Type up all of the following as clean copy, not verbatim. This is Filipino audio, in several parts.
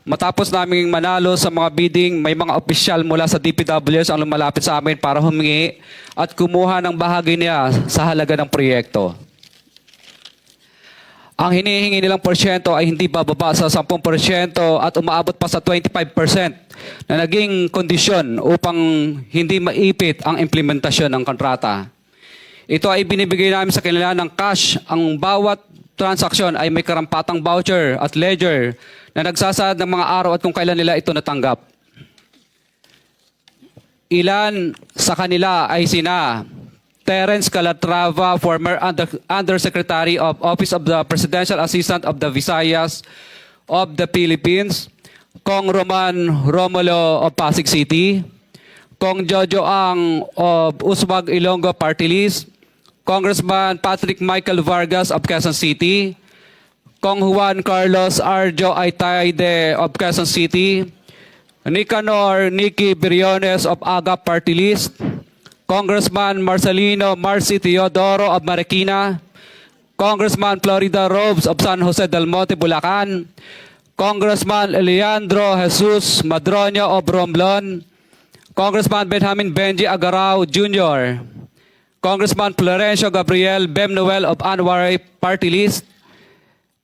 Matapos naming manalo sa mga bidding, may mga opisyal mula sa DPWS ang lumalapit sa amin para humingi at kumuha ng bahagi niya sa halaga ng proyekto. Ang hinihingi nilang porsyento ay hindi bababa sa 10% at umaabot pa sa 25% na naging kondisyon upang hindi maipit ang implementasyon ng kontrata. Ito ay binibigay namin sa kanila ng cash. Ang bawat transaksyon ay may karampatang voucher at ledger na nagsasaad ng mga araw at kung kailan nila ito natanggap. Ilan sa kanila ay sina Terence Calatrava, former Undersecretary of Office of the Presidential Assistant of the Visayas of the Philippines, Kong Roman Romulo of Pasig City, Kong Jojo Ang of Uswag Ilonggo Party List, Congressman Patrick Michael Vargas of Quezon City, Kong Juan Carlos Arjo Aitaide of Quezon City, Nicanor Nicky Briones of AGA Party List, Congressman Marcelino Marcy Teodoro of Marikina, Congressman Florida Robes of San Jose del Monte, Bulacan, Congressman Leandro Jesus Madroño of Romblon, Congressman Benjamin Benji Agarao Jr., Congressman Florencio Gabriel Bemnoel of Anwaray Party List,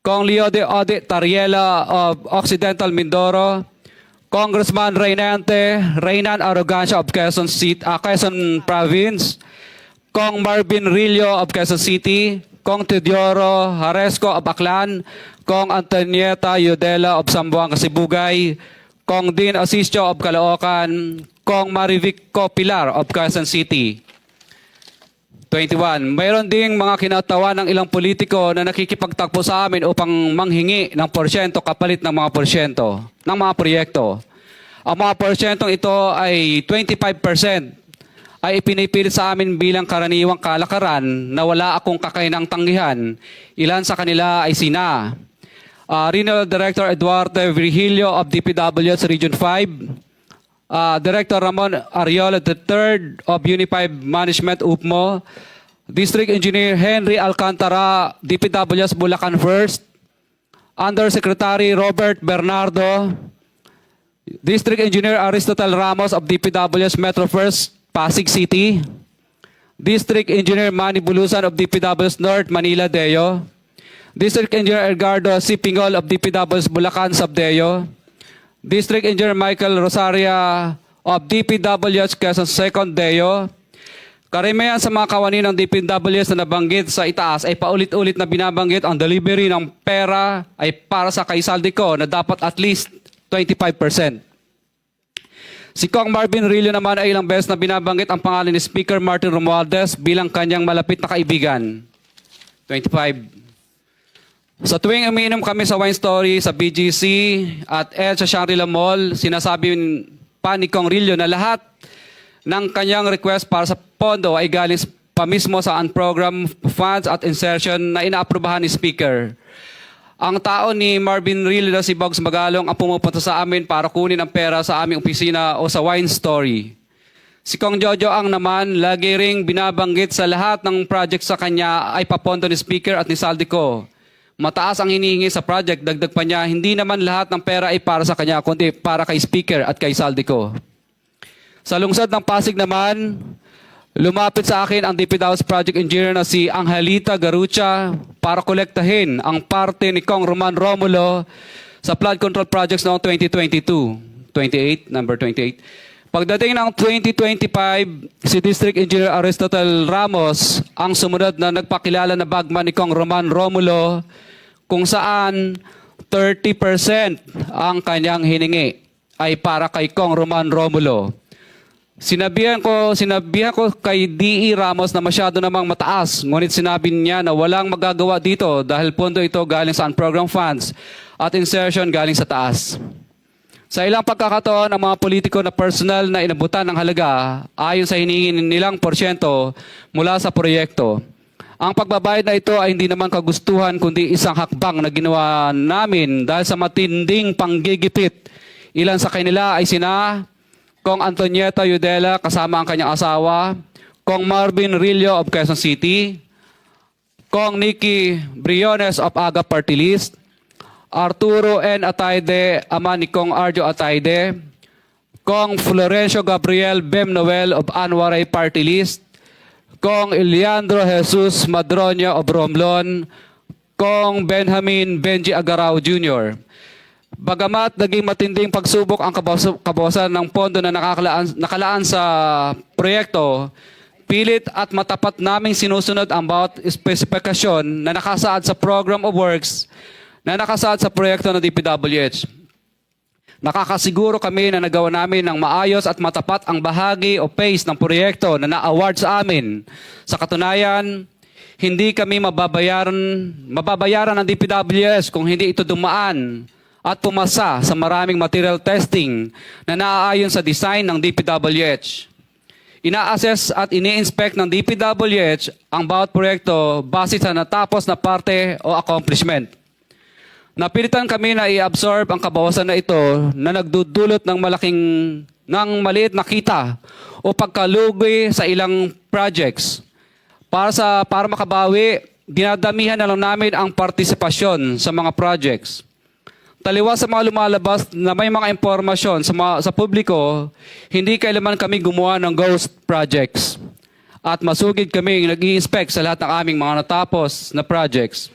Kong Leo de Ode Tariela of Occidental Mindoro, Congressman Reynan Arrogancia of Quezon Province, Kong Marvin Rillo of Quezon City, Kong Teodoro Haresco of Aklan, Kong Antonieta Yudela of Zamboanga, Sibugay, Kong Dean Asisio of Caloocan, Kong Marivic Pilar of Quezon City. 21. Mayroon ding mga kinatawa ng ilang politiko na nakikipagtakbo sa amin upang manghingi ng porsyento kapalit ng mga porsyento ng mga proyekto. Ang mga porsyentong ito ay 25% ay ipinipilit sa amin bilang karaniwang kalakaran na wala akong kakainang tanggihan. Ilan sa kanila ay sina Regional Director Eduardo Virgilio of DPWS Region 5, Director Ramon Ariola III of Unified Management UPMO, District Engineer Henry Alcantara, DPWS Bulacan First, Undersecretary Robert Bernardo, District Engineer Aristotle Ramos of DPWS Metro First, Pasig City, District Engineer Manny Bulusan of DPWS North, Manila Deo, District Engineer Edgardo C. Pingol of DPWS Bulacan Subdeo, District Engineer Michael Rosaria of DPWS Quezon Second Deo. Karamihan sa mga kawani ng DPWS na nabanggit sa itaas ay paulit-ulit na binabanggit ang delivery ng pera ay para sa kay Saldico na dapat at least 25%. Si Kong Marvin Rillo naman ay ilang beses na binabanggit ang pangalan ni Speaker Martin Romualdez bilang kanyang malapit na kaibigan. 25. Sa tuwing umiinom kami sa Wine Story, sa BGC at sa Shangri-La Mall, sinasabi pa ni Kong Rillo na lahat ng kanyang request para sa pondo ay galing pa mismo sa unprogrammed funds at insertion na inaaprubahan ni Speaker. Ang tao ni Marvin Rillo na si Bogs Magalong ang pumupunta sa amin para kunin ang pera sa aming opisina o sa Wine Story. Si Kong Jojo Ang naman, lagi ring binabanggit sa lahat ng project sa kanya ay papondo ni Speaker at ni Saldico. Mataas ang hinihingi sa project, dagdag pa niya, hindi naman lahat ng pera ay para sa kanya, kundi para kay Speaker at kay Saldico. Sa lungsod ng Pasig naman, lumapit sa akin ang DPWS Project Engineer na si Angelita Garucha para kolektahin ang parte ni Kong Roman Romulo sa flood control projects noong 2022. 28, number 28. Pagdating ng 2025, si District Engineer Aristotle Ramos ang sumunod na nagpakilala na bagman ni Kong Roman Romulo kung saan 30% ang kanyang hiningi ay para kay Kong Roman Romulo. Sinabihan ko kay D.E. Ramos na masyado namang mataas, ngunit sinabi niya na walang magagawa dito dahil pondo ito galing sa unprogrammed funds at insertion galing sa taas. Sa ilang pagkakataon, ang mga politiko na personal na inabutan ng halaga ayon sa hinihingi nilang porsyento mula sa proyekto. Ang pagbabayad na ito ay hindi naman kagustuhan kundi isang hakbang na ginawa namin dahil sa matinding panggigipit. Ilan sa kanila ay sina Kong Antonieta Yudela kasama ang kanyang asawa, Kong Marvin Rillo of Quezon City, Kong Nicky Briones of AGA Party List, Arturo N. Ataide, ama ni Kong Arjo Ataide, Kong Florencio Gabriel Bem Noel of Anwaray Party List, Kong Eliandro Jesus Madroña of Romblon, Kong Benjamin Benji Agarao Jr. Bagamat naging matinding pagsubok ang kabawasan ng pondo na nakalaan sa proyekto, pilit at matapat naming sinusunod ang bawat espesifikasyon na nakasaad sa Program of Works na nakasaad sa proyekto ng DPWH. Nakakasiguro kami na nagawa namin ng maayos at matapat ang bahagi o phase ng proyekto na na-award sa amin. Sa katunayan, hindi kami mababayaran ng DPWH kung hindi ito dumaan at pumasa sa maraming material testing na naaayon sa design ng DPWH. Ina-assess at ini-inspect ng DPWH ang bawat proyekto base sa natapos na parte o accomplishment. Napilitan kami na i-absorb ang kabawasan na ito na nagdudulot ng maliit na kita o pagkalugi sa ilang projects. Para makabawi, dinadamihan na lang namin ang partisipasyon sa mga projects. Taliwas sa mga lumalabas na may mga impormasyon sa publiko, hindi kailanman kami gumawa ng ghost projects. At masugid kami nag-i-inspect sa lahat ng aming mga natapos na projects.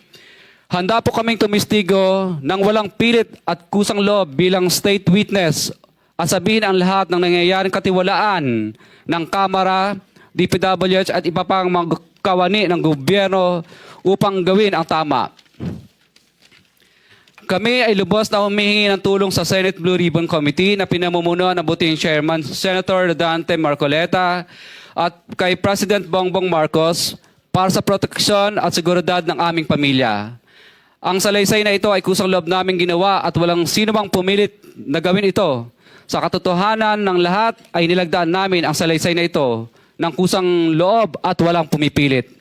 Handa po kaming tumistigo ng walang pilit at kusang loob bilang state witness at sabihin ang lahat ng nangyayaring katiwalaan ng Kamara, DPWH at iba pang mga kawani ng gobyerno upang gawin ang tama. Kami ay lubos na humihingi ng tulong sa Senate Blue Ribbon Committee na pinamumunuan ng buting Chairman Senator Dante Marcoleta at kay President Bongbong Marcos para sa proteksyon at seguridad ng aming pamilya. Ang salaysay na ito ay kusang loob naming ginawa at walang sino mang pumilit na gawin ito. Sa katotohanan ng lahat ay nilagdaan namin ang salaysay na ito ng kusang loob at walang pumipilit.